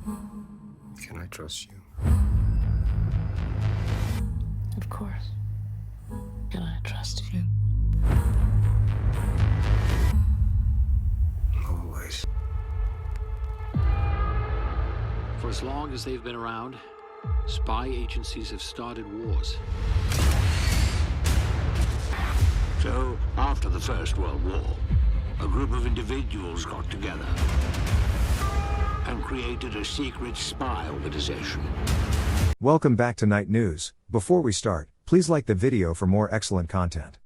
Can I trust you? Of course. Can I trust you? Always. For as long as they've been around, spy agencies have started wars. So, after the First World War, a group of individuals got together and created a secret spy organization. Welcome back to Night News. Before we start, please like the video for more excellent content.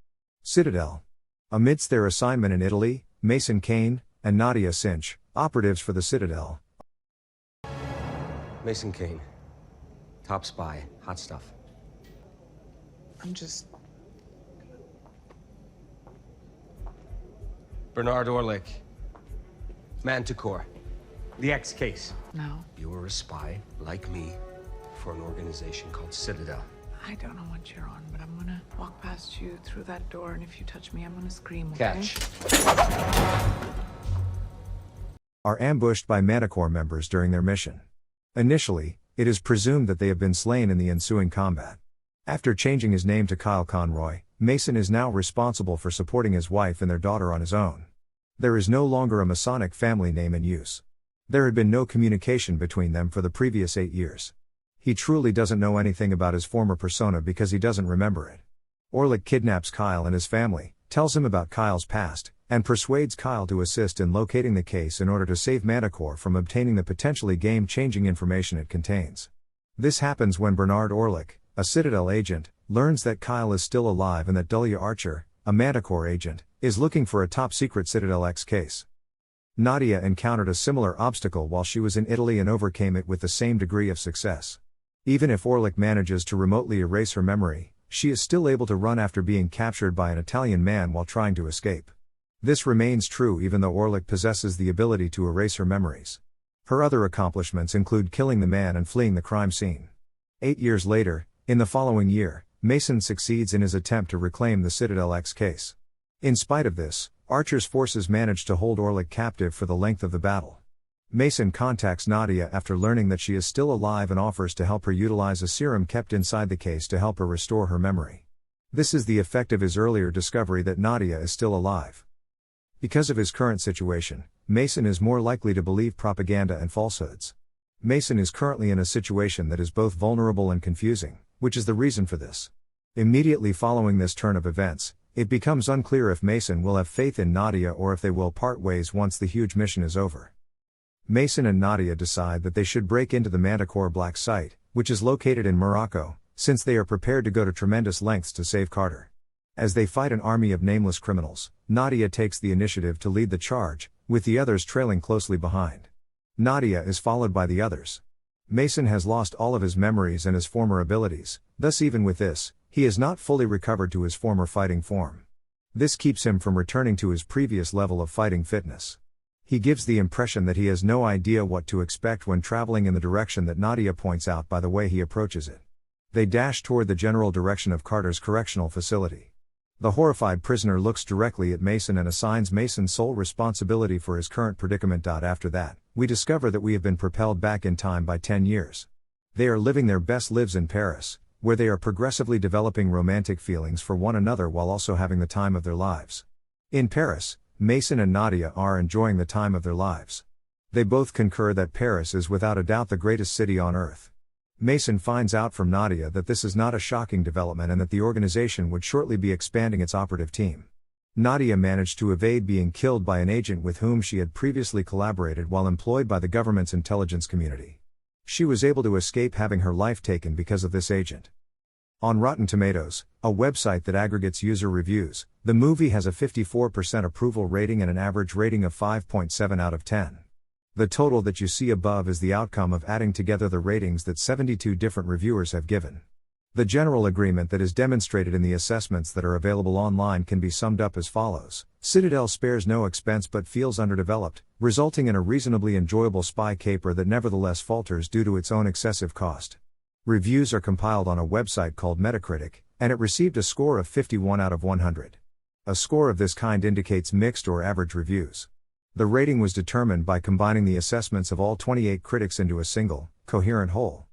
Citadel. Amidst their assignment in Italy, Mason Kane and Nadia Cinch, operatives for the Citadel. Mason Kane. Top spy. Hot stuff. Bernard Orlick. Manticore. The X case. No, You were a spy, like me, for an organization called Citadel. I don't know what you're on, but I'm gonna walk past you through that door, and if you touch me, I'm gonna scream, okay? Catch. Are ambushed by Manticore members during their mission. Initially, it is presumed that they have been slain in the ensuing combat. After changing his name to Kyle Conroy, Mason is now responsible for supporting his wife and their daughter on his own. There is no longer a Masonic family name in use. There had been no communication between them for the previous 8 years. He truly doesn't know anything about his former persona because he doesn't remember it. Orlick kidnaps Kyle and his family, tells him about Kyle's past, and persuades Kyle to assist in locating the case in order to save Manticore from obtaining the potentially game-changing information it contains. This happens when Bernard Orlick, a Citadel agent, learns that Kyle is still alive and that Dahlia Archer, a Manticore agent, is looking for a top-secret Citadel X case. Nadia encountered a similar obstacle while she was in Italy and overcame it with the same degree of success. Even if Orlick manages to remotely erase her memory, she is still able to run after being captured by an Italian man while trying to escape. This remains true even though Orlick possesses the ability to erase her memories. Her other accomplishments include killing the man and fleeing the crime scene. 8 years later, in the following year, Mason succeeds in his attempt to reclaim the Citadel X case. In spite of this, Archer's forces manage to hold Orlick captive for the length of the battle. Mason contacts Nadia after learning that she is still alive and offers to help her utilize a serum kept inside the case to help her restore her memory. This is the effect of his earlier discovery that Nadia is still alive. Because of his current situation, Mason is more likely to believe propaganda and falsehoods. Mason is currently in a situation that is both vulnerable and confusing, which is the reason for this. Immediately following this turn of events, it becomes unclear if Mason will have faith in Nadia or if they will part ways once the huge mission is over. Mason and Nadia decide that they should break into the Manticore Black Site, which is located in Morocco, since they are prepared to go to tremendous lengths to save Carter. As they fight an army of nameless criminals, Nadia takes the initiative to lead the charge, with the others trailing closely behind. Nadia is followed by the others. Mason has lost all of his memories and his former abilities, thus even with this, he is not fully recovered to his former fighting form. This keeps him from returning to his previous level of fighting fitness. He gives the impression that he has no idea what to expect when traveling in the direction that Nadia points out by the way he approaches it. They dash toward the general direction of Carter's correctional facility. The horrified prisoner looks directly at Mason and assigns Mason sole responsibility for his current predicament. After that, we discover that we have been propelled back in time by 10 years. They are living their best lives in Paris, where they are progressively developing romantic feelings for one another while also having the time of their lives. In Paris, Mason and Nadia are enjoying the time of their lives. They both concur that Paris is without a doubt the greatest city on earth. Mason finds out from Nadia that this is not a shocking development and that the organization would shortly be expanding its operative team. Nadia managed to evade being killed by an agent with whom she had previously collaborated while employed by the government's intelligence community. She was able to escape having her life taken because of this agent. On Rotten Tomatoes, a website that aggregates user reviews, the movie has a 54% approval rating and an average rating of 5.7 out of 10. The total that you see above is the outcome of adding together the ratings that 72 different reviewers have given. The general agreement that is demonstrated in the assessments that are available online can be summed up as follows: Citadel spares no expense but feels underdeveloped, resulting in a reasonably enjoyable spy caper that nevertheless falters due to its own excessive cost. Reviews are compiled on a website called Metacritic, and it received a score of 51 out of 100. A score of this kind indicates mixed or average reviews. The rating was determined by combining the assessments of all 28 critics into a single, coherent whole.